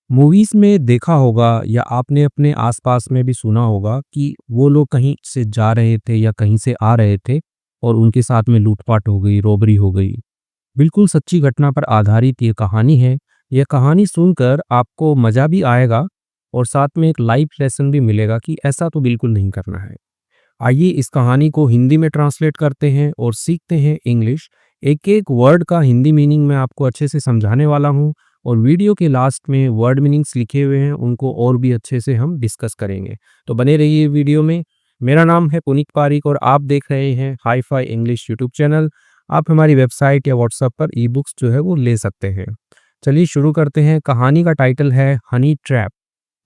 Movies में देखा होगा या आपने अपने आसपास में भी सुना होगा कि वो लोग कहीं से जा रहे थे या कहीं से आ रहे थे और उनके साथ में लूटपाट हो गई, रॉबरी हो गई। बिल्कुल सच्ची घटना पर आधारित ये कहानी है। यह कहानी सुनकर आपको मज़ा भी आएगा और साथ में एक लाइफ लेसन भी मिलेगा कि ऐसा तो बिल्कुल नहीं करना है। आइए इस कहानी को हिंदी में ट्रांसलेट करते हैं और सीखते हैं इंग्लिश। एक-एक वर्ड का हिंदी मीनिंग मैं आपको अच्छे से समझाने वाला हूँ और वीडियो के लास्ट में वर्ड मीनिंग्स लिखे हुए हैं, उनको और भी अच्छे से हम डिस्कस करेंगे। तो बने रहिए वीडियो में। मेरा नाम है पुनीत पारिक और आप देख रहे हैं हाई-फाई इंग्लिश यूट्यूब चैनल। आप हमारी वेबसाइट या व्हाट्सएप पर ई-बुक्स जो है वो ले सकते हैं। चलिए शुरू करते हैं। कहानी का टाइटल है हनी ट्रैप।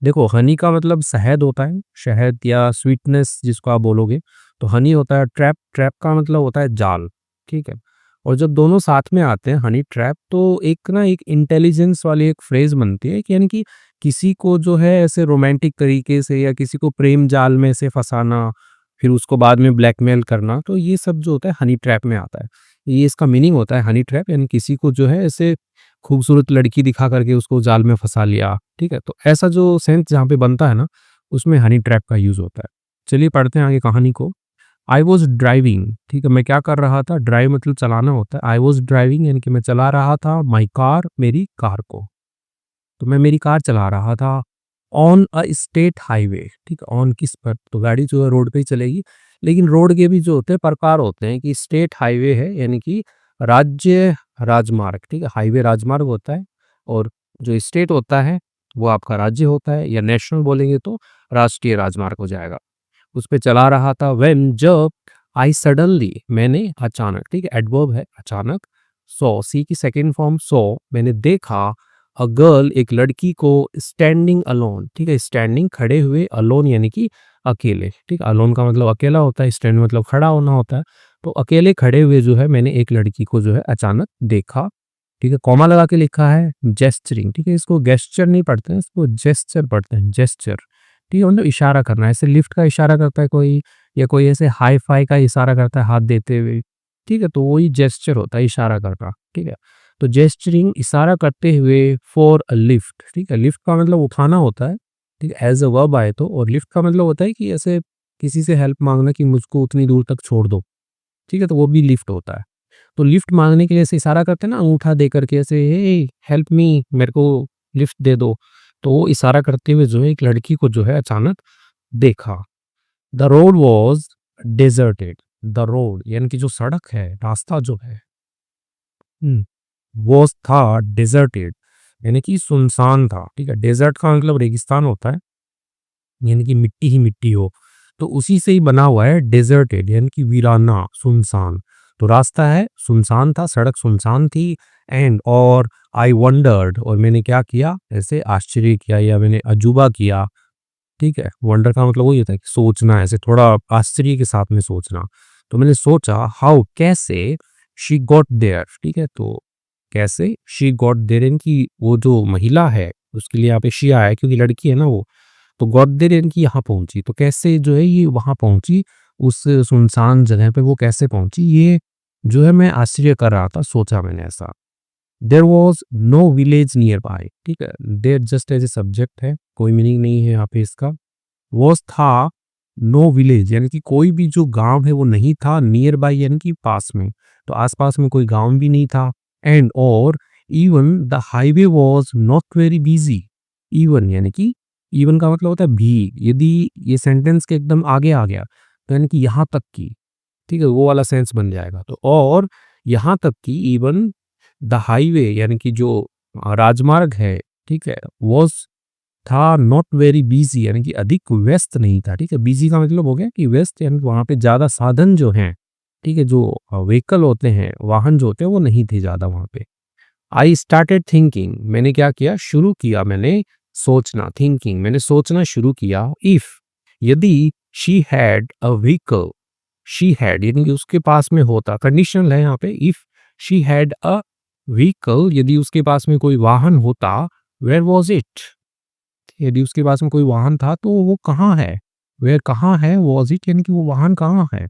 देखो, हनी का मतलब शहद होता है, शहद या स्वीटनेस जिसको आप बोलोगे। तो हनी होता है ट्रैप, ट्रैप का मतलब होता है जाल, ठीक है? और जब दोनों साथ में आते हैं हनी ट्रैप तो एक इंटेलिजेंस वाली एक फ्रेज़ बनती है कि यानी कि किसी को जो है ऐसे रोमांटिक तरीके से या किसी को प्रेम जाल में से फँसाना, फिर उसको बाद में ब्लैकमेल करना, तो ये सब जो होता है हनी ट्रैप में आता है। ये इसका मीनिंग होता है हनी ट्रैप यानी किसी को जो है ऐसे खूबसूरत लड़की दिखा करके उसको जाल में फँसा लिया, ठीक है? तो ऐसा जो सेंस जहाँ पे बनता है ना, उसमें हनी ट्रैप का यूज़ होता है। चलिए पढ़ते हैं आगे कहानी को। आई वाज़ ड्राइविंग, ठीक है? मैं क्या कर रहा था? ड्राइव मतलब चलाना होता है। आई वाज़ ड्राइविंग यानी कि मैं चला रहा था माई कार, मेरी कार को। तो मैं मेरी कार चला रहा था ऑन अ स्टेट हाईवे, ठीक है? ऑन किस पर? तो गाड़ी जो है रोड पे ही चलेगी, लेकिन रोड के भी जो होते हैं प्रकार होते हैं कि स्टेट हाईवे है यानी कि राज्य राजमार्ग, ठीक है? हाईवे राजमार्ग होता है और जो स्टेट होता है वो आपका राज्य होता है या नेशनल बोलेंगे तो राष्ट्रीय राजमार्ग हो जाएगा। उस पे चला रहा था व्हेन जब आई सडनली मैंने अचानक, ठीक है? एडवर्ब है अचानक। सॉ सी की सेकंड फॉर्म सॉ मैंने देखा अ गर्ल एक लड़की को स्टैंडिंग अलोन, ठीक है? स्टैंडिंग खड़े हुए, अलोन यानी कि अकेले, ठीक है? अलोन का मतलब अकेला होता है, स्टैंड मतलब खड़ा होना होता है। तो अकेले खड़े हुए जो है मैंने एक लड़की को जो है अचानक देखा, ठीक है? कॉमा लगा के लिखा है जेस्चरिंग, ठीक है? इसको गेस्चर नहीं पढ़ते हैं, इसको जेस्चर पढ़ते हैं, जेस्चर। ठीक है? मतलब इशारा करना, ऐसे लिफ्ट का इशारा करता है कोई या कोई ऐसे हाई-फाई का इशारा करता है हाथ देते हुए, ठीक है? तो वही जेस्चर होता है इशारा करना, ठीक है? तो जेस्चरिंग इशारा करते हुए फॉर अ लिफ्ट, ठीक है? लिफ्ट का मतलब उठाना होता है, ठीक है? एज़ अ वर्ब आए तो और लिफ्ट का मतलब होता है कि ऐसे किसी से हेल्प माँगना कि मुझको उतनी दूर तक छोड़ दो, ठीक है? तो वो भी लिफ्ट होता है। तो लिफ्ट माँगने के लिए ऐसे इशारा करते हैं ना अंगूठा दे करके ऐसे हे हेल्प मी मेरे को लिफ्ट दे दो। तो वो इशारा करते हुए जो है एक लड़की को जो है अचानक देखा। The road was deserted. The road यानी कि जो सड़क है, रास्ता जो है वाज़ था डेज़र्टेड यानी कि सुनसान था, ठीक है? डेज़र्ट का मतलब रेगिस्तान होता है, यानी कि मिट्टी ही मिट्टी हो। तो उसी से ही बना हुआ है डेज़र्टेड यानी कि वीराना, सुनसान। तो रास्ता है, सुनसान था, सड़क सुनसान थी एंड और आई वंडर्ड और मैंने क्या किया? ऐसे आश्चर्य किया या मैंने अजूबा किया, ठीक है? वंडर का मतलब वही होता है कि सोचना, ऐसे थोड़ा आश्चर्य के साथ में सोचना। तो मैंने सोचा हाउ कैसे शी गॉट देयर, ठीक है? तो कैसे शी गॉट देयर यानी कि वो जो महिला है, उसके लिए यहाँ पे शी आया है क्योंकि लड़की है ना वो। तो गॉट देयर यानी कि यहाँ पहुँची। तो कैसे जो है ये वहाँ पहुँची, उस सुनसान जगह पे वो कैसे पहुँची, ये जो है मैं आश्चर्य कर रहा था, सोचा मैंने ऐसा। There was no village nearby, ठीक है? There just as a subject है, कोई मीनिंग नहीं है यहाँ पे इसका। वाज़ था, नो विलेज यानी कि कोई भी जो गाँव है वो नहीं था, नियर बाय यानी कि पास में। तो आस-पास में कोई गाँव भी नहीं था एंड और even the highway was not very busy. Even यानी कि इवन का मतलब होता है भी। यदि ये सेंटेंस के एकदम आगे आ गया, तो यानी कि यहाँ तक की, ठीक है? वो वाला सेंस बन जाएगा। तो और यहाँ तक कि इवन द हाईवे यानी कि जो राजमार्ग है, ठीक है? वाज़ था नॉट वेरी बिज़ी यानी कि अधिक व्यस्त नहीं था, ठीक है? बिज़ी का मतलब हो गया कि व्यस्त यानी वहाँ पे ज़्यादा साधन जो हैं, ठीक है? जो व्हीकल होते हैं, वाहन जो होते हैं वो नहीं थे ज़्यादा वहाँ पे। आई स्टार्टेड थिंकिंग मैंने क्या किया? शुरू किया मैंने सोचना, थिंकिंग मैंने सोचना शुरू किया इफ यदि she had a vehicle, she had यानी कि उसके पास में होता, कंडीशनल है यहाँ पे if she had a vehicle यदि उसके पास में कोई वाहन होता, वेयर वाज़ इट? यदि उसके पास में कोई वाहन था तो वो कहाँ है? वेयर कहाँ है? वाज़ इट यानी कि वो वाहन कहाँ है?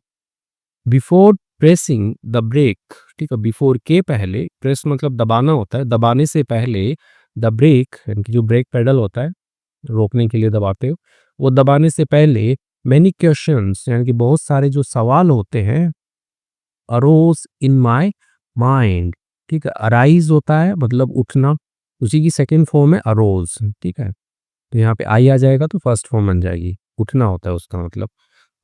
बिफोर प्रेसिंग द ब्रेक, ठीक है? बिफोर के पहले, प्रेस मतलब दबाना होता है, दबाने से पहले द ब्रेक यानी कि जो ब्रेक पेडल होता है, रोकने के लिए दबाते हो, वो दबाने से पहले मैनी क्वेश्चंस यानी कि बहुत सारे जो सवाल होते हैं अरोज इन माय माइंड, ठीक है? अराइज होता है मतलब उठना, उसी की सेकंड फॉर्म है अरोज, ठीक है? तो यहाँ पे आई आ जाएगा तो फर्स्ट फॉर्म बन जाएगी, उठना होता है उसका मतलब।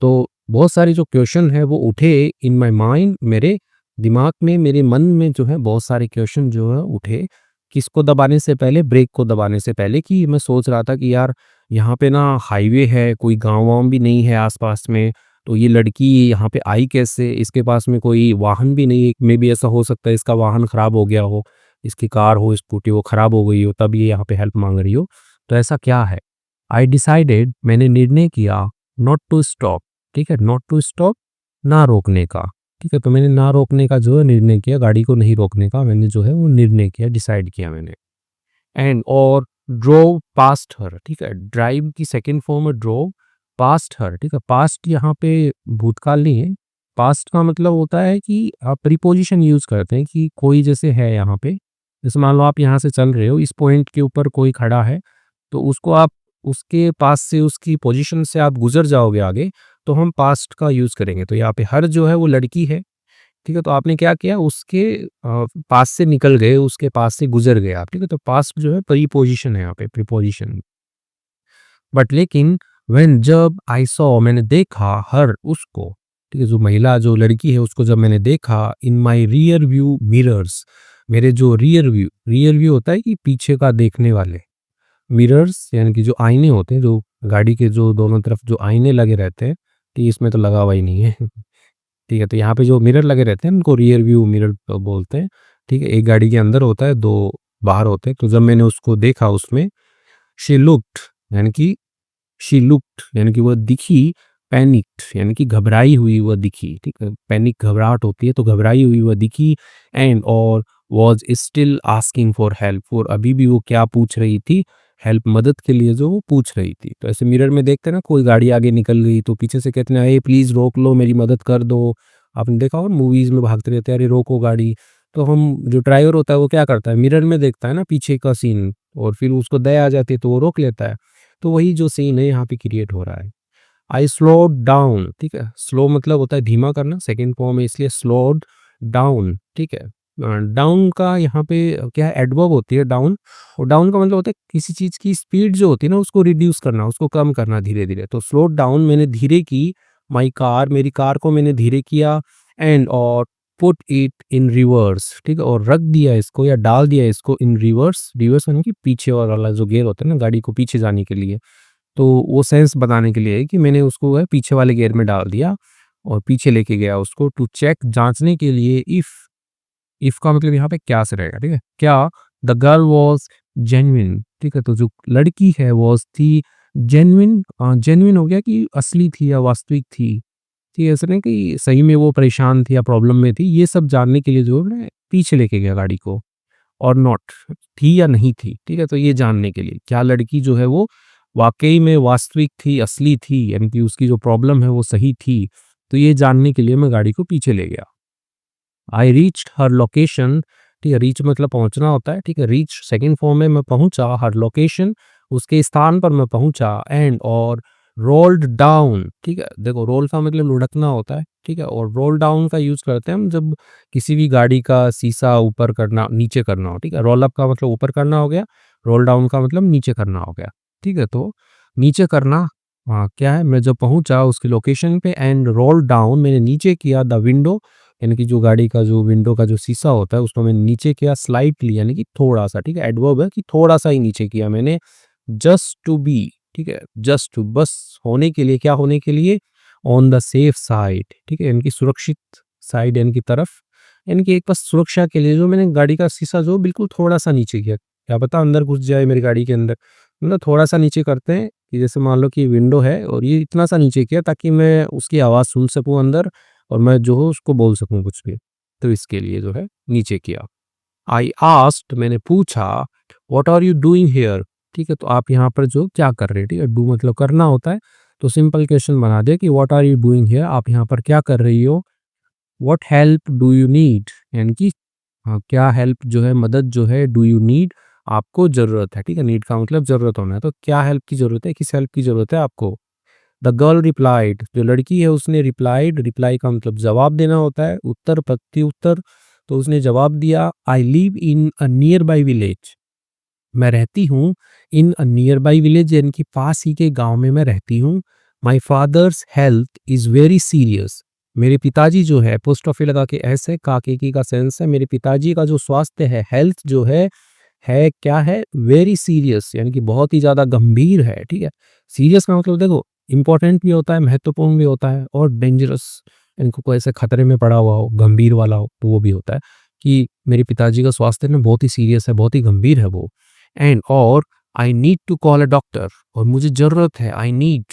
तो बहुत सारे जो क्वेश्चन है वो उठे इन माय माइंड, मेरे दिमाग में, मेरे मन में जो है बहुत सारे क्वेश्चन जो है उठे, किसको दबाने से पहले, ब्रेक को दबाने से पहले। कि मैं सोच रहा था कि यार यहाँ पे ना हाईवे है, कोई गाँव वाँव भी नहीं है आसपास में, तो ये लड़की यहाँ पे आई कैसे, इसके पास में कोई वाहन भी नहीं है, मे भी ऐसा हो सकता है इसका वाहन खराब हो गया हो, इसकी कार हो स्कूटी वो खराब हो गई हो तब ये यहाँ पे हेल्प मांग रही हो, तो ऐसा क्या है। आई डिसाइडेड, मैंने निर्णय किया, नॉट टू स्टॉप, ठीक है? नॉट टू स्टॉप, ना रोकने का, ठीक है? तो मैंने ना रोकने का जो है निर्णय किया, गाड़ी को नहीं रोकने का मैंने जो है वो निर्णय किया, डिसाइड किया मैंने। एंड और ड्रोव पास्ट हर, ठीक है? ड्राइव की सेकंड फॉर्म है ड्रोव पास्ट हर, ठीक है? पास्ट यहाँ पे भूतकाल नहीं है, पास्ट का मतलब होता है कि आप प्रीपोजिशन यूज करते हैं कि कोई जैसे है यहाँ पे, जैसे मान लो आप यहाँ से चल रहे हो, इस पॉइंट के ऊपर कोई खड़ा है, तो उसको आप उसके पास से उसकी पोजीशन से आप गुजर जाओगे आगे, तो हम पास्ट का यूज करेंगे। तो यहाँ पे हर जो है वो लड़की है, ठीक है? तो आपने क्या किया, उसके पास से निकल गए, उसके पास से गुजर गए आप, ठीक है? तो पास्ट जो है प्रीपोजिशन है यहाँ पे, प्रीपोजिशन। बट लेकिन व्हेन, जब आई सॉ, मैंने देखा, हर उसको, ठीक है? जो महिला जो लड़की है उसको जब मैंने देखा, in my rear view mirrors, मेरे जो रियर व्यू होता है कि पीछे का देखने वाले, मिरर्स यानी कि जो आईने होते हैं, जो गाड़ी के जो दोनों तरफ जो आईने लगे रहते हैं, कि इसमें तो लगा हुआ ही नहीं है। ठीक है, तो यहाँ पे जो मिरर लगे रहते हैं उनको रियर व्यू मिरर बोलते हैं, ठीक है? एक गाड़ी के अंदर होता है, दो बाहर होते हैं। तो जब मैंने उसको देखा उसमें, शी लुक्ड यानी कि शी लुक्ड यानी कि वह दिखी, पैनिक्ड यानी कि घबराई हुई वह दिखी, ठीक है? पैनिक घबराहट होती है, तो घबराई हुई वह दिखी। एंड और was still asking for help, और अभी भी वो क्या पूछ रही थी, हेल्प, मदद के लिए जो वो पूछ रही थी। तो ऐसे मिरर में देखते हैं ना, कोई गाड़ी आगे निकल गई तो पीछे से कहते हैं ए प्लीज रोक लो, मेरी मदद कर दो। आपने देखा होगा मूवीज में भागते रहते हैं, अरे रोको गाड़ी। तो हम जो ड्राइवर होता है वो क्या करता है, मिरर में देखता है ना पीछे का सीन, और फिर उसको दया आ जाती है तो वो रोक लेता है। तो वही जो सीन है यहाँ पे क्रिएट हो रहा है। आई स्लोड डाउन, ठीक है? स्लो मतलब होता है धीमा करना, सेकंड फॉर्म है इसलिए स्लोड डाउन, ठीक है? डाउन का यहाँ पे क्या है, एडवर्ब होती है डाउन, और डाउन का मतलब होता है किसी चीज़ की स्पीड जो होती है ना उसको रिड्यूस करना, उसको कम करना धीरे धीरे। तो स्लो डाउन, मैंने धीरे की, माई कार, मेरी कार को मैंने धीरे किया। एंड और पुट इट इन रिवर्स, ठीक है? और रख दिया इसको या डाल दिया इसको इन रिवर्स, रिवर्स यानी कि पीछे वाला जो गियर होता है ना गाड़ी को पीछे जाने के लिए, तो वो सेंस बताने के लिए है कि मैंने उसको है पीछे वाले गियर में डाल दिया और पीछे लेके गया उसको, टू चेक, जांचने के लिए। इफ का मतलब यहाँ पे क्या से रहेगा, ठीक है? क्या द गर्ल वॉज जेन्युइन, ठीक है? तो जो लड़की है वॉज थी, जेन्युइन, जेन्युइन हो गया कि असली थी या वास्तविक थी, ठीक है? ऐसा नहीं कि सही में वो परेशान थी या प्रॉब्लम में थी, ये सब जानने के लिए जो है पीछे लेके गया गाड़ी को। और नॉट, थी या नहीं थी, ठीक है? तो ये जानने के लिए क्या लड़की जो है वो वाक़ई में वास्तविक थी, असली थी, यानी कि उसकी जो प्रॉब्लम है वो सही थी, तो ये जानने के लिए मैं गाड़ी को पीछे ले गया। आई रीच्ड हर लोकेशन, ठीक है? रीच मतलब पहुँचना होता है, ठीक है? रीच सेकंड फॉर्म में मैं पहुँचा, हर लोकेशन उसके स्थान पर मैं पहुँचा। एंड और रोल्ड डाउन, ठीक है? देखो रोल का मतलब लुढ़कना होता है, ठीक है? और रोल डाउन का यूज़ करते हैं हम जब किसी भी गाड़ी का शीशा ऊपर करना, नीचे करना हो, ठीक है? रोल अप का मतलब ऊपर करना हो गया, रोल डाउन का मतलब नीचे करना हो गया, ठीक है? तो नीचे करना, हाँ, क्या है, मैं जब पहुँचा उसकी लोकेशन पे, एंड रोल डाउन, मैंने नीचे किया द विंडो, यानी कि जो गाड़ी का जो विंडो का जो शीशा होता है उसको मैंने नीचे किया, स्लाइटली यानी कि थोड़ा-सा, ठीक है? एडवर्ब है कि थोड़ा-सा ही नीचे किया मैंने। जस्ट टू बी, ठीक है? जस्ट टू, बस होने के लिए, क्या होने के लिए, ऑन द सेफ साइड, ठीक है? यानी कि सुरक्षित साइड यानी कि तरफ, यानी कि एक बस सुरक्षा के लिए जो मैंने गाड़ी का शीशा जो बिल्कुल थोड़ा-सा नीचे किया। क्या पता अंदर घुस जाए मेरी गाड़ी के अंदर। मतलब थोड़ा-सा नीचे करते हैं कि जैसे मान लो कि विंडो है और ये इतना सा नीचे किया ताकि मैं उसकी आवाज़ सुन सकूँ अंदर, और मैं जो हो उसको बोल सकूँ कुछ भी। तो इसके लिए जो है नीचे किया। आई आस्क्ड, मैंने पूछा, what are you doing here, ठीक है? तो आप यहाँ पर जो क्या कर रहे हैं, ठीक है? डू मतलब करना होता है, तो सिंपल क्वेश्चन बना दिया कि what are you doing here, आप यहाँ पर क्या कर रही हो? What help do you need, यानी कि हाँ, क्या हेल्प जो है, मदद जो है, डू यू नीड, आपको ज़रूरत है, ठीक है? नीड का मतलब ज़रूरत होना है, तो क्या हेल्प की ज़रूरत है? किस हेल्प की ज़रूरत है आपको? द गर्ल रिप्लाइड, जो लड़की है उसने रिप्लाइड, रिप्लाई का मतलब जवाब देना होता है, उत्तर, प्रत्युत्तर। तो उसने जवाब दिया, I live in a near by village. मैं रहती हूँ इन अ नियर बाई विलेज, यानी कि पास ही के गांव में मैं रहती हूँ। My father's health is very serious. मेरे पिताजी जो है, पोस्टॉफी लगा के ऐसे काके की का सेंस है, मेरे पिताजी का जो स्वास्थ्य है, हेल्थ जो है क्या है? वेरी सीरियस, यानी कि बहुत ही ज़्यादा गंभीर है, ठीक है? सीरियस का मतलब देखो, इम्पोर्टेंट भी होता है, महत्वपूर्ण भी होता है, और डेंजरस, इनको कोई ऐसे खतरे में पड़ा हुआ हो, गंभीर वाला हो, तो वो भी होता है कि मेरे पिताजी का स्वास्थ्य ना बहुत ही सीरियस है, बहुत ही गंभीर है वो। एंड और I need to call a doctor, और मुझे ज़रूरत है, आई नीड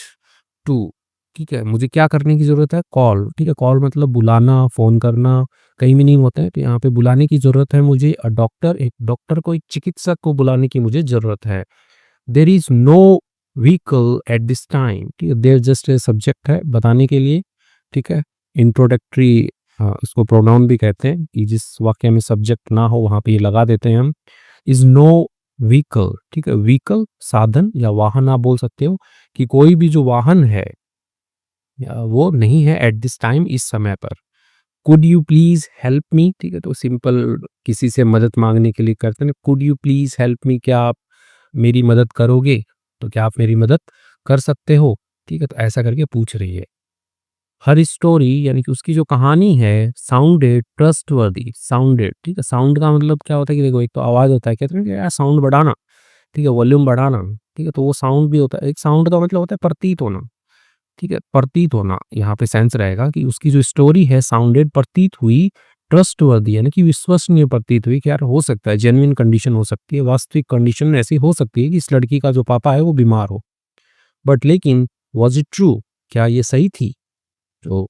टू, ठीक है? मुझे क्या करने की ज़रूरत है? कॉल, ठीक है? कॉल मतलब बुलाना, फ़ोन करना, कहीं भी नहीं होता है, तो यहाँ पे बुलाने की ज़रूरत है मुझे, डॉक्टर, एक डॉक्टर को, एक चिकित्सक को बुलाने की मुझे ज़रूरत है। There is no vehicle at this time, ठीक है? देयर जस्ट ए सब्जेक्ट है बताने के लिए, ठीक है? इंट्रोडक्टरी, इसको प्रोनाउन भी कहते हैं कि जिस वाक्य में सब्जेक्ट ना हो वहाँ पे ये लगा देते हैं हम। इज़ नो व्हीकल, ठीक है? व्हीकल साधन या वाहन आप बोल सकते हो, कि कोई भी जो वाहन है वो नहीं है एट दिस टाइम, इस समय पर। Could you please help me, ठीक है? तो सिंपल किसी से मदद मांगने के लिए करते हैं, could you please help me, क्या आप मेरी मदद करोगे? तो क्या आप मेरी मदद कर सकते हो? ठीक है, तो ऐसा करके पूछ रही है। हर स्टोरी, यानी कि उसकी जो कहानी है, साउंडेड ट्रस्टवर्दी, साउंडेड, ठीक है? साउंड का मतलब क्या होता है कि देखो, एक तो आवाज़ होता है, कहते हैं कि यार साउंड बढ़ाना, ठीक है? वॉल्यूम बढ़ाना, ठीक है? तो वो साउंड भी होता है, एक साउंड का मतलब होता है प्रतीत होना, ठीक है? प्रतीत होना, यहाँ पे सेंस रहेगा कि उसकी जो स्टोरी है साउंडेड, प्रतीत हुई, ट्रस्टवर्दी यानी कि विश्वसनीय प्रतीत हुई, कि यार हो सकता है, जेन्युइन कंडीशन हो सकती है, वास्तविक कंडीशन ऐसी हो सकती है कि इस लड़की का जो पापा है वो बीमार हो। बट लेकिन वाज़ इट ट्रू, क्या ये सही थी? जो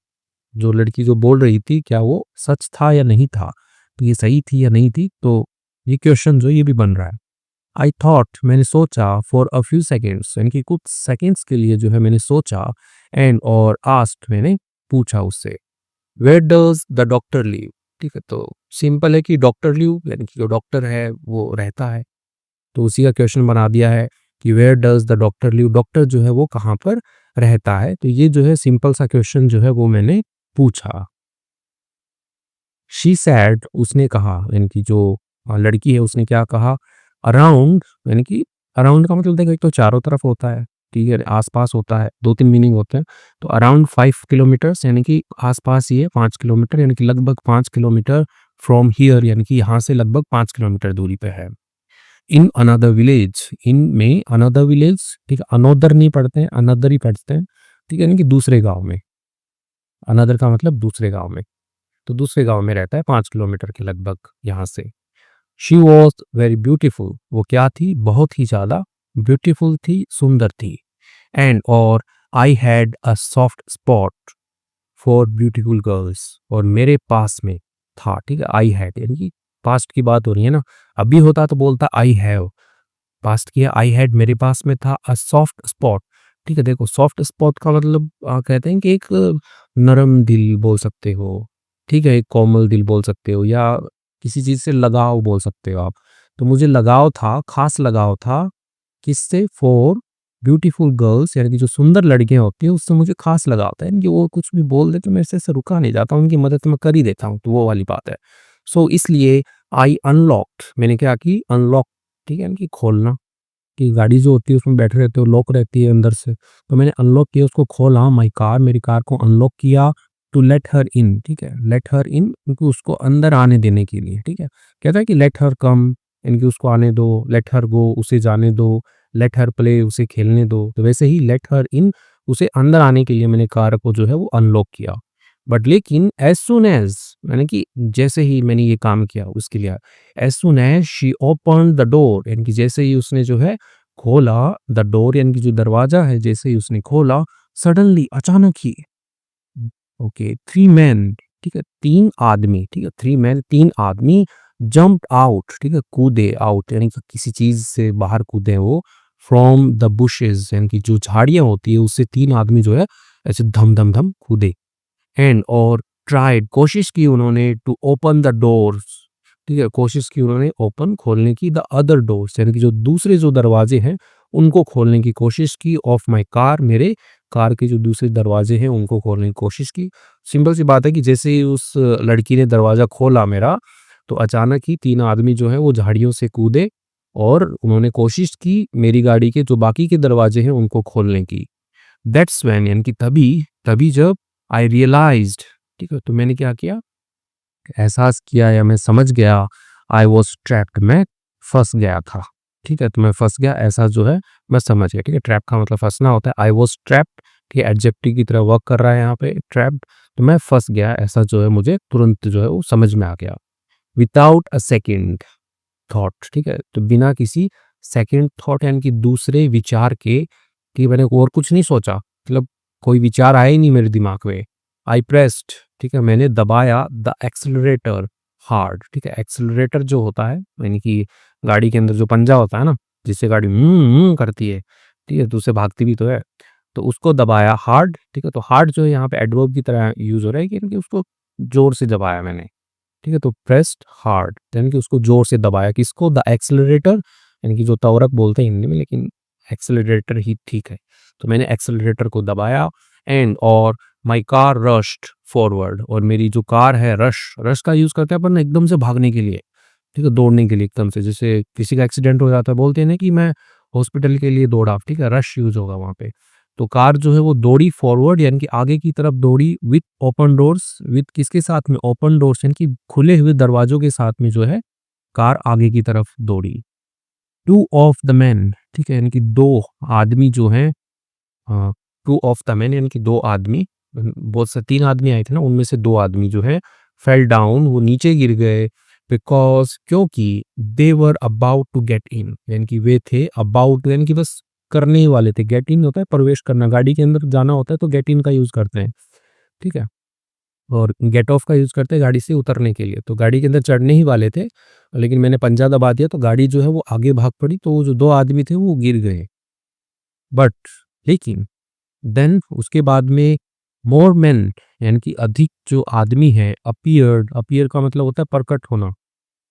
जो लड़की जो बोल रही थी, क्या वो सच था या नहीं था? तो ये सही थी या नहीं थी? तो ये क्वेश्चन जो है ये भी बन रहा है। आई थॉट, मैंने सोचा, फॉर अ फ्यू सेकंड्स, यानी कि कुछ सेकंड्स के लिए जो है मैंने सोचा, एंड और आस्क्ड, मैंने पूछा उससे, where does the doctor live, ठीक है? तो सिंपल है कि डॉक्टर लिव, यानी कि जो डॉक्टर है वो रहता है, तो उसी का क्वेश्चन बना दिया है कि where does the doctor live, doctor जो है वो कहाँ पर रहता है? तो ये जो है सिंपल सा क्वेश्चन जो है वो मैंने पूछा। शी सैड, उसने कहा, यानी कि जो लड़की है उसने क्या कहा? अराउंड, यानी कि अराउंड का मतलब देखो, एक तो चारों तरफ होता है, ठीक है? आस-पास होता है, 2-3 मीनिंग होते हैं। तो अराउंड 5 किलोमीटर्स, यानी कि आस-पास ही है, 5 किलोमीटर, यानी कि लगभग 5 किलोमीटर फ्रॉम हियर, यानी कि यहाँ से लगभग 5 किलोमीटर दूरी पे है। इन अनदर विलेज, इन में अनदर विलेज, ठीक है? अनोदर नहीं पढ़ते हैं, अनदर ही पढ़ते हैं, ठीक है? यानी कि दूसरे गाँव में, अनदर का मतलब दूसरे गाँव में। तो दूसरे गाँव में रहता है 5 किलोमीटर के लगभग यहाँ से। शी वॉज़ वेरी ब्यूटीफुल, वो क्या थी? बहुत ही ज़्यादा ब्यूटीफुल थी, सुंदर थी। एंड और I had a soft spot for beautiful girls, और मेरे पास में था, ठीक है? आई हैड, यानी कि पास्ट की बात हो रही है ना, अभी होता तो बोलता आई हैव, पास्ट किया, आई हैड, मेरे पास में था, अ सॉफ्ट स्पॉट, ठीक है? देखो, सॉफ्ट स्पॉट का मतलब कहते हैं कि एक नरम दिल बोल सकते हो, ठीक है? एक कोमल दिल बोल सकते हो, या किसी चीज़ से लगाव बोल सकते हो आप। तो मुझे लगाव था, खास लगाव था, किससे? फॉर ब्यूटीफुल गर्ल्स, यानी कि जो सुंदर लड़कियाँ होती हैं उससे मुझे खास लगाव था, यानी कि वो कुछ भी बोल दे तो मेरे से ऐसे रुका नहीं जाता, उनकी मदद मैं कर ही देता हूँ, तो वो वाली बात है। सो इसलिए आई अनलॉक्ड, मैंने क्या की? अनलॉक, ठीक है? यानी कि खोलना, कि गाड़ी जो होती है उसमें बैठे रहते हो, लॉक रहती है अंदर से, तो मैंने अनलॉक किया, उसको खोला, माई कार, मेरी कार को अनलॉक किया, टू लेट हर इन, ठीक है? लेट हर इन, क्योंकि उसको अंदर आने देने के लिए, ठीक है? कहता है कि लेट हर कम, यानी कि उसको आने दो, लेट हर गो, उसे जाने दो, लेट हर प्ले, उसे खेलने दो, तो वैसे ही लेट हर इन, उसे अंदर आने के लिए मैंने कार को जो है वो अनलॉक किया। बट लेकिन एज सुन एज, यानी कि जैसे ही मैंने ये काम किया उसके लिए, as soon as she open the door, यानी कि जैसे ही उसने जो है खोला, द डोर, यानी कि जो दरवाजा है, जैसे ही उसने खोला, सडनली, अचानक ही, ओके, 3 मैन, ठीक है? 3 आदमी, ठीक है? 3 मैन, 3 आदमी, जंप्ड आउट, ठीक है? कूदे, आउट यानी कि किसी चीज़ से बाहर कूदे वो, फ्रॉम द बुशेस, यानी कि जो झाड़ियाँ होती है उससे 3 आदमी जो है ऐसे धम, धम, धम कूदे। एंड और ट्राइड, कोशिश की उन्होंने, टू ओपन द डोर्स, ठीक है, कोशिश की उन्होंने ओपन खोलने की द अदर डोर्स, यानी कि जो दूसरे जो दरवाजे हैं उनको खोलने की कोशिश की ऑफ माय कार, मेरे कार के जो दूसरे दरवाजे हैं उनको खोलने की कोशिश की। सिंपल सी बात है कि जैसे ही उस लड़की ने दरवाज़ा खोला मेरा, तो अचानक ही 3 आदमी जो हैं वो झाड़ियों से कूदे और उन्होंने कोशिश की मेरी गाड़ी के जो बाकी के दरवाजे हैं उनको खोलने की। दैट्स व्हेन, यानी कि तभी तभी जब आई रियलाइज्ड, ठीक है, तो मैंने क्या किया, एहसास किया या मैं समझ गया, आई वाज़ ट्रैप्ड, मैं फँस गया था। ठीक है, तो मैं फँस गया, ऐसा जो है मैं समझ गया। ठीक है, ट्रैप का मतलब फँसना होता है। आई वाज़ ट्रैप्ड, ठीक है, एडजेक्टिव की तरह वर्क कर रहा है यहाँ पे ट्रैप्ड, तो मैं फँस गया, ऐसा जो है मुझे तुरंत जो है वो समझ में आ गया। विदाउट अ सेकंड थॉट, ठीक है, तो बिना किसी सेकंड थॉट यानी कि दूसरे विचार के, कि मैंने और कुछ नहीं सोचा, मतलब कोई विचार आया ही नहीं मेरे दिमाग में। आई प्रेस्ड, ठीक है, मैंने दबाया द एक्सेलरेटर हार्ड, ठीक है, एक्सेलरेटर जो होता है यानी कि गाड़ी के अंदर जो पंजा होता है ना, जिससे गाड़ी करती है, ठीक है, तो उससे भागती भी तो है, तो उसको दबाया हार्ड, ठीक है, तो हार्ड जो है यहाँ पे एडवर्ब की तरह यूज हो रहा है कि उसको जोर से दबाया मैंने, ठीक है, तो प्रेस्ड हार्ड यानी कि उसको जोर से दबाया, किसको, द एक्सेलरेटर, यानी कि जो तवरक बोलते हैं हिंदी में, लेकिन एक्सेलरेटर ही ठीक है, तो मैंने एक्सेलरेटर को दबाया एंड और माई कार रश्ड फॉरवर्ड, और मेरी जो कार है, रश रश का यूज करते हैं अपन एकदम से भागने के लिए, ठीक है, दौड़ने के लिए एकदम से, जैसे किसी का एक्सीडेंट हो जाता है बोलते हैं ना कि मैं हॉस्पिटल के लिए दौड़ा, ठीक है, रश यूज होगा वहां पे। तो कार जो है वो दौड़ी फॉरवर्ड यानी कि आगे की तरफ दौड़ी, विथ ओपन डोर्स, विथ किसके साथ में, ओपन डोर्स यानी कि खुले हुए दरवाजों के साथ में जो है कार आगे की तरफ दौड़ी। टू ऑफ द मैन, ठीक है, यानी कि दो आदमी जो हैं, टू ऑफ द मैन यानी कि दो आदमी, बहुत से 3 आदमी आए थे ना, उनमें से 2 आदमी जो है फेल डाउन, वो नीचे गिर गए, बिकॉज क्योंकि दे were about to get in, यानी कि वे थे अबाउट यानी कि बस करने ही वाले थे, गेट इन होता है प्रवेश करना, गाड़ी के अंदर जाना होता है तो गेट इन का यूज करते हैं, ठीक है, और गेट ऑफ का यूज करते हैं गाड़ी से उतरने के लिए, तो गाड़ी के अंदर चढ़ने ही वाले थे, लेकिन मैंने पंजा दबा दिया तो गाड़ी जो है वो आगे भाग पड़ी, तो वो जो 2 आदमी थे वो गिर गए, बट लेकिन देन उसके बाद में मोर मेन यानी कि अधिक जो आदमी है अपीयर्ड, अपीयर का मतलब होता है प्रकट होना,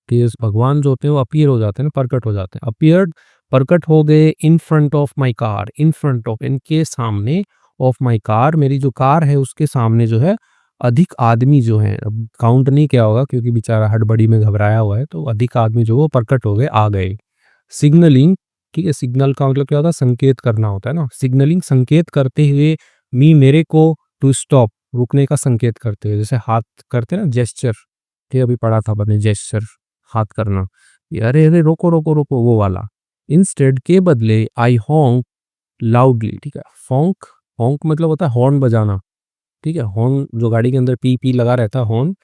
कि इस भगवान जो होते हैं वो अपीयर हो जाते हैं ना, प्रकट हो जाते हैं, अपीयर्ड प्रकट हो गए, in front of my car, in front of इनके सामने, ऑफ माई कार मेरी जो कार है उसके सामने जो है अधिक आदमी जो है, अब काउंट नहीं किया होगा क्योंकि बेचारा हड़बड़ी में घबराया हुआ है, तो अधिक आदमी जो वो प्रकट हो गए, आ गए। सिग्नलिंग, ठीक है, सिग्नल का मतलब क्या होता है, संकेत करना होता है ना, सिग्नलिंग संकेत करते हुए, मी मेरे को, टू स्टॉप रुकने का संकेत करते हुए, जैसे हाथ करते हैं ना जेस्चर, ठीक है, अभी पढ़ा था मैंने जेस्चर, हाथ करना, कि अरे अरे रोको रोको रोको, वो वाला। इंस्टेड के बदले आई हॉन्क लाउडली, ठीक है, फॉन्क, हॉन्क मतलब होता है हॉर्न बजाना, ठीक है, हॉर्न जो गाड़ी के अंदर पी पी लगा रहता है हॉर्न,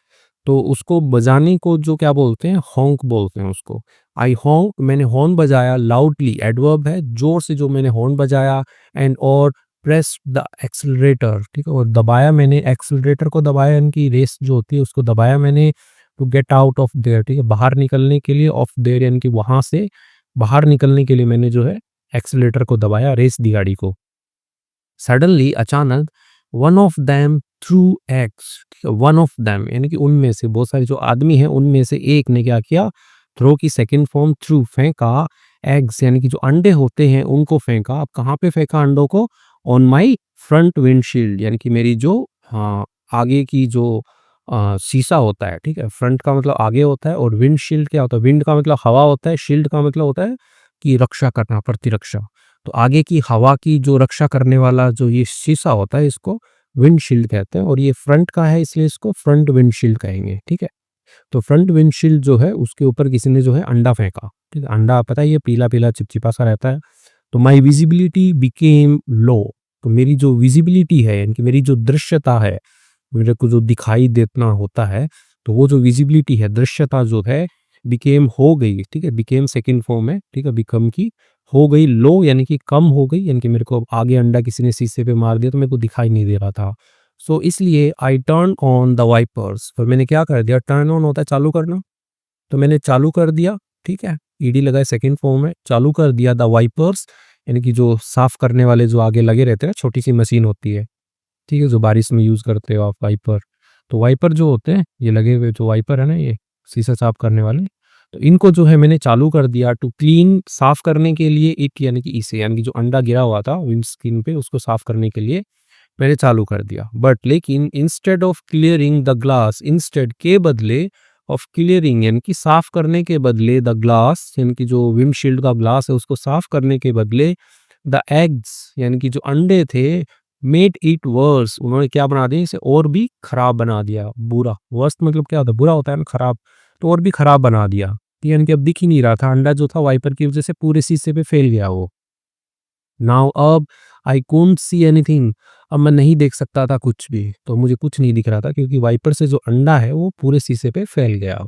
तो उसको बजाने को जो क्या बोलते हैं, हॉन्क बोलते हैं उसको। आई हॉन्क, मैंने हॉर्न बजाया, लाउडली एडवर्ब है, जोर से जो मैंने हॉर्न बजाया, एंड और प्रेस द एक्सेलरेटर, ठीक है, और दबाया मैंने, एक्सेलरेटर को दबाया, इनकी रेस जो होती है उसको दबाया मैंने, to get out of there, ठीक है, बाहर निकलने के लिए, ऑफ देयर यानी कि वहां से बाहर निकलने के लिए मैंने जो है एक्सेलरेटर को दबाया, रेस दी गाड़ी को। सडनली अचानक, one of them through eggs, ठीक है, वन ऑफ देम यानी कि उनमें से, बहुत सारे जो आदमी हैं उनमें से एक ने क्या किया, थ्रो की सेकंड फॉर्म थ्रू, फेंका, एग्स यानी कि जो अंडे होते हैं उनको फेंका, अब कहाँ पे फेंका अंडों को, ऑन माई फ्रंट विंडशील्ड यानी कि मेरी जो, हाँ, आगे की जो शीशा होता है, ठीक है, फ्रंट का मतलब आगे होता है और विंडशील्ड क्या होता है, विंड का मतलब हवा होता है, शील्ड का मतलब होता है कि रक्षा करना, प्रतिरक्षा, तो आगे की हवा की जो रक्षा करने वाला जो ये शीशा होता है इसको विंडशील्ड कहते हैं, और ये फ्रंट का है इसलिए इसको फ्रंट विंडशील्ड कहेंगे, ठीक है, तो फ्रंट विंडशील्ड जो है उसके ऊपर किसी ने जो है अंडा फेंका, ठीक है, अंडा पता है ये पीला पीला चिपचिपा सा रहता है, तो माई विजिबिलिटी बिकेम लो, तो मेरी जो विजिबिलिटी है यानी कि मेरी जो दृश्यता है, मेरे को जो दिखाई देना होता है, तो वो जो विजिबिलिटी है, दृश्यता जो है, बिकेम हो गई, ठीक है, बिकेम सेकंड फॉर्म है, ठीक है, बिकम की हो गई, लो यानी कि कम हो गई, यानी कि मेरे को आगे अंडा किसी ने शीशे पे मार दिया तो मेरे को दिखाई नहीं दे रहा था, सो इसलिए I turn on the wipers, फिर मैंने क्या कर दिया, टर्न ऑन होता है चालू करना, तो मैंने चालू कर दिया, ठीक है, ईडी लगाए सेकंड फॉर्म में, चालू कर दिया द वाइपर्स, यानी कि जो साफ करने वाले जो आगे लगे रहते हैं, छोटी सी मशीन होती है, ठीक है, जो बारिश में यूज करते हो आप वाइपर, तो वाइपर जो होते हैं ये लगे हुए जो वाइपर है ना, ये शीशा साफ करने वाले। तो इनको जो है मैंने चालू कर दिया टू क्लीन, साफ करने के लिए इट, यानी कि इसे, यानी कि जो अंडा गिरा हुआ था विंडस्क्रीन पे उसको साफ करने के लिए मैंने चालू कर दिया। बट लेकिन instead of clearing the glass, instead के बदले ऑफ क्लियरिंग यानी कि साफ करने के बदले, द ग्लास यानी कि जो विंडशील्ड का ग्लास है उसको साफ करने के बदले, द एग्स यानी कि जो अंडे थे, मेड इट वर्स, उन्होंने क्या बना दिया, इसे और भी खराब बना दिया, बुरा। वर्स्ट मतलब क्या होता है, बुरा होता है ना, खराब, तो और भी खराब बना दिया। यानी कि अब दिख ही नहीं रहा था अंडा, जो था वाइपर की वजह से पूरे शीशे पे फैल गया वो। नाउ अब आई कुडंट सी एनीथिंग, अब मैं नहीं देख सकता था कुछ भी, तो मुझे कुछ नहीं दिख रहा था क्योंकि वाइपर से जो अंडा है वो पूरे शीशे पे फैल गया।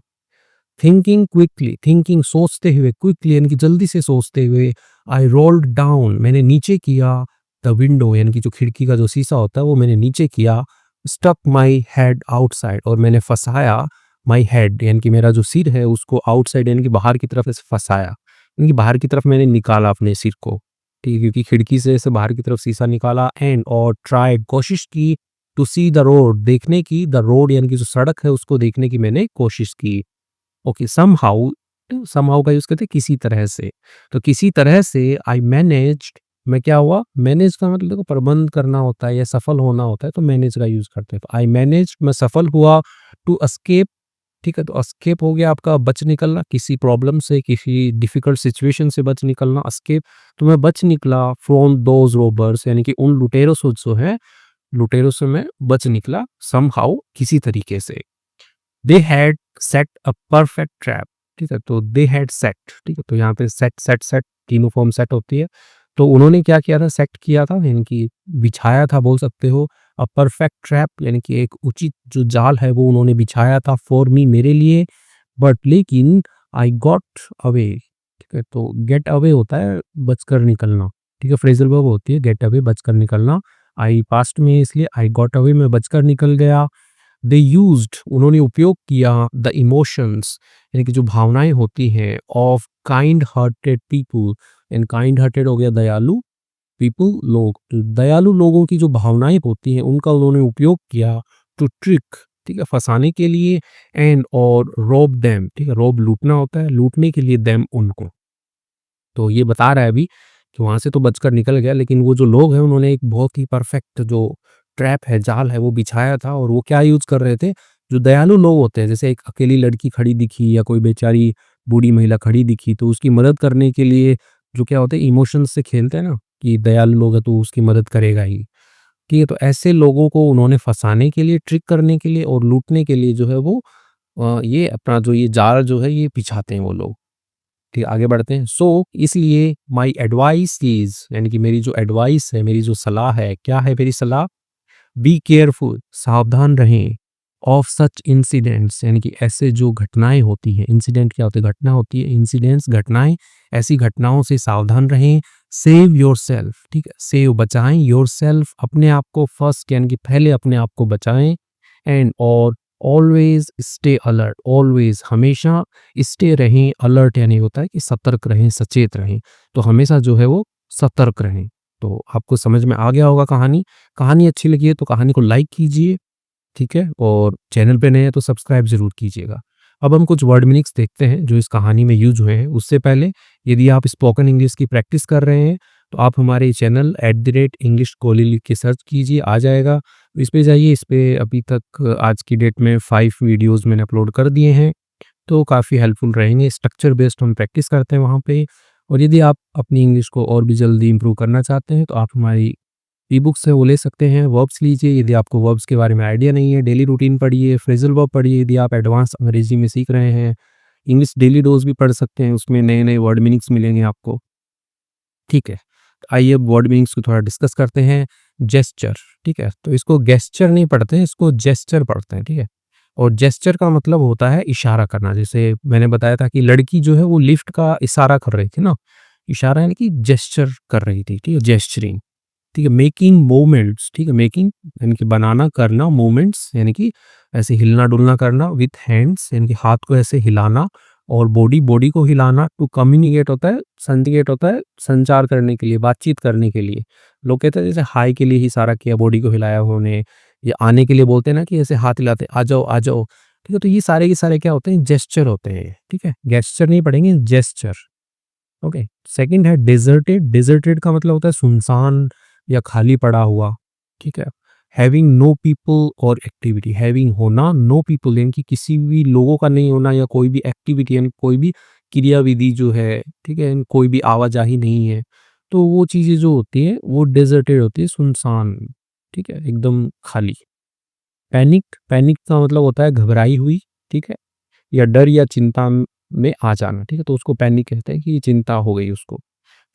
थिंकिंग क्विकली, थिंकिंग सोचते हुए, क्विकली यानी कि जल्दी से सोचते हुए, आई रोल्ड डाउन मैंने नीचे किया, द विंडो यानी कि जो खिड़की का जो शीशा होता है वो मैंने नीचे किया, स्टक माई हेड आउटसाइड और मैंने फंसाया माई हेड यानी कि मेरा जो सिर है उसको आउटसाइड यानी कि बाहर की तरफ ऐसे फंसाया, यानी कि बाहर की तरफ मैंने निकाला अपने सिर को, ठीक है, क्योंकि खिड़की से ऐसे बाहर की तरफ शीशा निकाला। एंड और ट्राइड, कोशिश की, टू सी द रोड, देखने की, द रोड यानी कि जो सड़क है उसको देखने की मैंने कोशिश की। ओके, समहाउ, समहाउ का यूज़ करते हैं किसी तरह से। तो किसी तरह से आई मैनेज्ड, मैं क्या हुआ, मैनेज का मतलब देखो प्रबंध करना होता है या सफल होना होता है, तो मैनेज का यूज़ करते हैं। तो आई मैनेज्ड, मैं सफल हुआ, टू एस्केप, ठीक है, तो एस्केप हो गया आपका बच निकलना, किसी प्रॉब्लम से, किसी डिफिकल्ट सिचुएशन से बच निकलना, एस्केप, तो मैं बच निकला फ्रॉम दोज़ रोबर्स यानी कि उन लुटेरों से जो है, लुटेरों से मैं बच निकला समहाउ किसी तरीके से। They had set a perfect trap, ठीक है, तो दे हैड सेट, ठीक है, तो यहाँ पे सेट सेट सेट तीनों फॉर्म सेट होती है। तो उन्होंने क्या किया था, सेट किया था यानी कि बिछाया था बोल सकते हो। अ परफेक्ट ट्रैप यानी कि एक उचित जो जाल है वो उन्होंने बिछाया था फॉर मी, मेरे लिए। बट लेकिन आई गॉट अवे, ठीक है, तो गेट अवे होता है बचकर निकलना, ठीक है, फ्रेजल वर्ब होती है गेट अवे बचकर निकलना। आई पास्ट में इसलिए आई गॉट अवे, मैं बचकर निकल गया। दे यूज्ड, उन्होंने उपयोग किया, द इमोशंस यानी कि जो भावनाएं होती हैं, of kind hearted people, and kind hearted हो गया दयालु, पीपल लोग, तो दयालु लोगों की जो भावनाएं होती हैं उनका उन्होंने उपयोग किया, टू ट्रिक, ठीक है, फंसाने के लिए। एंड और रोब देम, ठीक है, रोब लूटना होता है, लूटने के लिए, देम उनको। तो ये बता रहा है अभी कि वहाँ से तो बचकर निकल गया, लेकिन वो जो लोग हैं उन्होंने एक बहुत ही परफेक्ट जो ट्रैप है, जाल है, वो बिछाया था। और वो क्या यूज़ कर रहे थे, जो दयालु लोग होते हैं, जैसे एक अकेली लड़की खड़ी दिखी या कोई बेचारी बूढ़ी महिला खड़ी दिखी, तो उसकी मदद करने के लिए जो क्या होता है, इमोशंस से खेलते हैं ना, कि दयालु लोग है तो उसकी मदद करेगा ही, ठीक है, तो ऐसे लोगों को उन्होंने फंसाने के लिए, ट्रिक करने के लिए और लूटने के लिए जो है वो ये अपना जो ये जाल जो है ये बिछाते हैं वो लोग। ठीक है, आगे बढ़ते हैं। सो इसलिए माई एडवाइस इज, यानी कि मेरी जो एडवाइस है, मेरी जो सलाह है, क्या है मेरी सलाह, बी केयरफुल, सावधान रहें, ऑफ सच इंसिडेंट्स यानी कि ऐसे जो घटनाएं होती हैं, इंसिडेंट क्या होते हैं, घटना होती है, इंसिडेंट्स घटनाएं, ऐसी घटनाओं से सावधान रहें। सेव योर सेल्फ, ठीक है, सेव बचाएं, योर सेल्फ अपने आप को, फर्स्ट यानी कि पहले अपने आप को बचाएं। एंड और ऑलवेज स्टे अलर्ट, ऑलवेज हमेशा, स्टे रहें, अलर्ट यानी होता है कि सतर्क रहें, सचेत रहें, तो हमेशा जो है वो सतर्क रहें। तो आपको समझ में आ गया होगा कहानी। कहानी अच्छी लगी है तो कहानी को लाइक कीजिए, ठीक है, और चैनल पे नए हैं तो सब्सक्राइब ज़रूर कीजिएगा। अब हम कुछ वर्ड मीनिंग्स देखते हैं जो इस कहानी में यूज हुए हैं। उससे पहले यदि आप स्पोकन इंग्लिश की प्रैक्टिस कर रहे हैं तो आप हमारे चैनल @English Kohli लिख के सर्च कीजिए, आ जाएगा। इस पे जाइए, इस पे अभी तक आज की डेट में 5 वीडियोज़ मैंने अपलोड कर दिए हैं, तो काफ़ी हेल्पफुल रहेंगे। स्ट्रक्चर बेस्ड हम प्रैक्टिस करते हैं वहाँ पे। और यदि आप अपनी इंग्लिश को और भी जल्दी इम्प्रूव करना चाहते हैं तो आप हमारी ई-बुक्स है वो ले सकते हैं। वर्ब्स लीजिए यदि आपको वर्ब्स के बारे में आइडिया नहीं है, डेली रूटीन पढ़िए, फ्रेज़ल वर्ब पढ़िए यदि आप एडवांस अंग्रेजी में सीख रहे हैं। इंग्लिश डेली डोज़ भी पढ़ सकते हैं, उसमें नए-नए वर्ड मीनिंग्स मिलेंगे आपको, ठीक है। तो आइए अब वर्ड मीनिंग्स को थोड़ा डिस्कस करते हैं। जेस्चर, ठीक है, तो इसको गेस्चर नहीं पढ़ते हैं, इसको जेस्चर पढ़ते हैं, ठीक है। और जेस्चर का मतलब होता है इशारा करना। जैसे मैंने बताया था कि लड़की जो है वो लिफ्ट का इशारा कर रही थी ना, इशारा यानी कि जेस्चर कर रही थी, ठीक है, जेस्चरिंग, ठीक है। मेकिंग मूवमेंट्स, ठीक है, मेकिंग यानी कि बनाना, करना, मूवमेंट्स यानी कि ऐसे हिलना डुलना करना, विथ हैंड्स यानी कि हाथ को ऐसे हिलाना, और बॉडी, बॉडी को हिलाना। टू कम्युनिकेट होता है, संडिकेट होता है संचार करने के लिए, बातचीत करने के लिए। लोग कहते हैं जैसे हाय के लिए ही इशारा किया, बॉडी को हिलाया उन्होंने, या आने के लिए बोलते हैं ना कि ऐसे हाथ हिलाते, आ जाओ आ जाओ, ठीक है? तो ये सारे के सारे क्या होते हैं? जेस्चर होते हैं, ठीक है? गेस्चर नहीं पढ़ेंगे, जेस्चर। ओके। सेकंड है डेज़र्टेड। डेज़र्टेड का मतलब होता है सुनसान या खाली पड़ा हुआ, ठीक है? हैविंग नो पीपल और एक्टिविटी। हैविंग होना, नो पीपल यानी कि किसी भी लोगों का नहीं होना या कोई भी एक्टिविटी यानी कोई भी क्रियाविधि जो है, ठीक है? कोई भी आवाजाही नहीं है। तो वो चीज़ें जो होती हैं वो डेज़र्टेड होती है, सुनसान, ठीक है? एकदम खाली। पैनिक। पैनिक का मतलब होता है घबराई हुई, ठीक है? या डर या चिंता में आ जाना, ठीक है? तो उसको पैनिक कहते हैं कि चिंता हो गई उसको।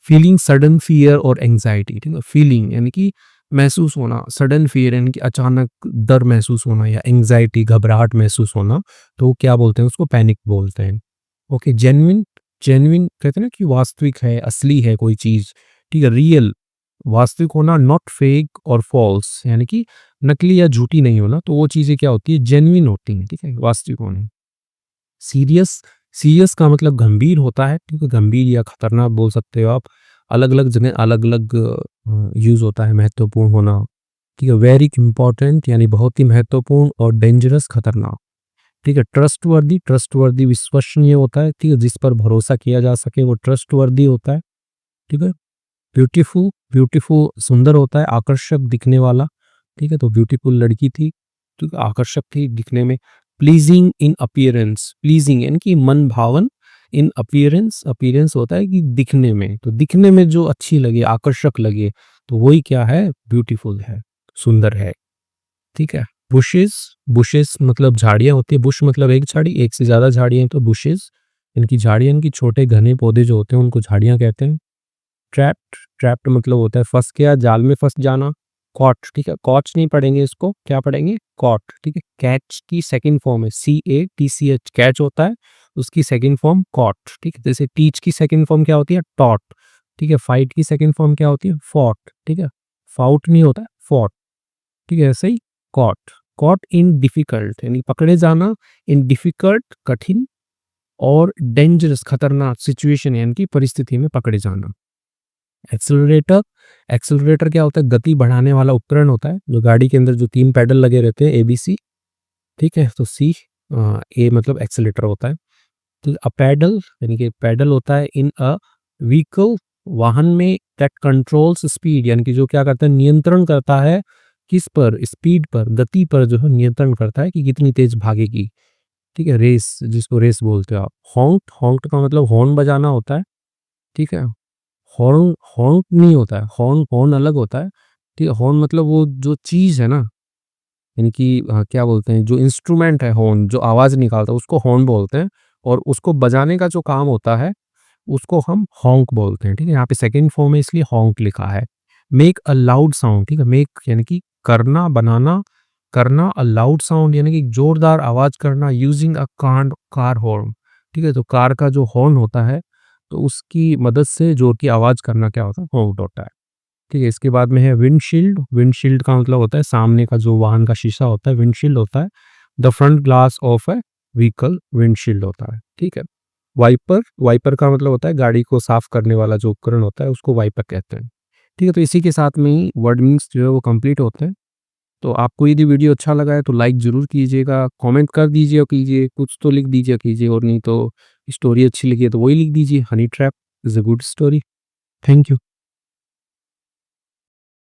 फीलिंग सडन फियर और एंग्जायटी, ठीक है? फीलिंग यानी कि महसूस होना, सडन फियर यानी कि अचानक डर महसूस होना या एंग्जायटी घबराहट महसूस होना, तो क्या बोलते हैं उसको? पैनिक बोलते हैं। ओके। जेन्युइन। जेन्युइन कहते हैं ना कि वास्तविक है, असली है कोई चीज़, ठीक है? रियल, वास्तविक होना, नॉट फेक और फॉल्स यानी कि नकली या झूठी नहीं होना, तो वो चीज़ें क्या होती है? जेन्युइन होती हैं, ठीक है? वास्तविक होना। सीरियस। सीरियस का मतलब गंभीर होता है, ठीक है? गंभीर या खतरनाक बोल सकते हो आप। अलग-अलग जगह अलग-अलग यूज़ होता है महत्वपूर्ण होना, ठीक है? वेरी इम्पोर्टेंट यानी बहुत ही महत्वपूर्ण और डेंजरस खतरनाक, ठीक है? ट्रस्टवर्दी। ट्रस्टवर्दी विश्वसनीय होता है, ठीक है? जिस पर भरोसा किया जा सके वो ट्रस्टवर्दी होता है, ठीक है? ब्यूटीफुल। ब्यूटीफुल सुंदर होता है, आकर्षक दिखने वाला, ठीक है? तो ब्यूटीफुल लड़की थी, तो आकर्षक थी दिखने में। प्लीजिंग इन अपीयरेंस। प्लीजिंग यानी कि मन भावन, इन अपीयरेंस, अपीयरेंस होता है कि दिखने में, तो दिखने में जो अच्छी लगे, आकर्षक लगे, तो वही क्या है? ब्यूटीफुल है, सुंदर है, ठीक है? बुशेस। बुशेस मतलब झाड़ियाँ होती है, बुश मतलब एक झाड़ी, एक से ज़्यादा झाड़ियाँ हैं तो बुशेस। इनकी झाड़ियाँ, इनकी छोटे घने पौधे जो होते हैं उनको झाड़ियाँ कहते हैं। ट्रैप्ड। ट्रैप्ड मतलब होता है फँस गया, जाल में फँस जाना। कॉट, ठीक है? कॉच नहीं पढ़ेंगे इसको, क्या पढ़ेंगे? कॉट, ठीक है? कैच की सेकंड फॉर्म है CATCH, कैच होता है, उसकी सेकंड फॉर्म कॉट, ठीक है? जैसे टीच की सेकंड फॉर्म क्या होती है? टॉट, ठीक है? फाइट की सेकंड फॉर्म क्या होती है? फॉट, ठीक है? फाउट नहीं होता है, फॉट, ठीक है? ऐसे ही कॉट। कॉट इन डिफिकल्ट यानी पकड़े जाना, इन डिफिकल्ट कठिन, और डेंजरस खतरनाक सिचुएशन यानी कि परिस्थिति में पकड़े जाना। एक्सेलरेटर। एक्सेलरेटर क्या होता है? गति बढ़ाने वाला उपकरण होता है, जो गाड़ी के अंदर जो 3 पैडल लगे रहते हैं, ABC, ठीक है? तो A मतलब एक्सेलरेटर होता है। तो पैडल यानी कि पैडल होता है इन अ व्हीकल, वाहन में, दैट कंट्रोल्स स्पीड यानी कि जो क्या करता है? नियंत्रण करता है, किस पर? स्पीड पर, गति पर जो है नियंत्रण करता है कि कितनी तेज भागेगी, ठीक है? रेस, जिसको रेस बोलते हो आप। हॉन्क। हॉन्क का मतलब हॉर्न बजाना होता है, ठीक है? हॉर्न, हॉर्न नहीं होता है, हॉर्न, हॉर्न अलग होता है, ठीक है? हॉर्न मतलब वो जो चीज़ है ना, यानी कि क्या बोलते हैं, जो इंस्ट्रूमेंट है हॉर्न, जो आवाज़ निकालता है उसको हॉर्न बोलते हैं, और उसको बजाने का जो काम होता है उसको हम हॉन्क बोलते हैं, ठीक है? यहाँ पे सेकंड फॉर्म में इसलिए हॉन्क लिखा है। मेक अ लाउड साउंड, ठीक है? मेक यानी कि करना, बनाना, करना, अ लाउड साउंड यानी कि जोरदार आवाज़ करना, यूजिंग अ कार हॉर्न, ठीक है? तो कार का जो हॉर्न होता है, तो उसकी मदद से जोर की आवाज़ करना क्या होता है? हॉन्क होता है, ठीक है? इसके बाद में है विंडशील्ड। विंडशील्ड का मतलब होता है सामने का जो वाहन का शीशा होता है, विंडशील्ड होता है। The front glass of a vehicle windshield होता है, ठीक है? वाइपर। वाइपर का मतलब होता है गाड़ी को साफ करने वाला जो उपकरण होता है उसको वाइपर कहते हैं, ठीक है? तो इसी के साथ में ही वर्ड मीन्स जो है वो कंप्लीट होते हैं। तो आपको यदि वीडियो अच्छा लगा है तो लाइक ज़रूर कीजिएगा, कमेंट कर दीजिए कीजिए, कुछ तो लिख दीजिए कीजिए, और नहीं तो स्टोरी अच्छी लगी है तो वही लिख दीजिए, honey trap is a good story. Thank you.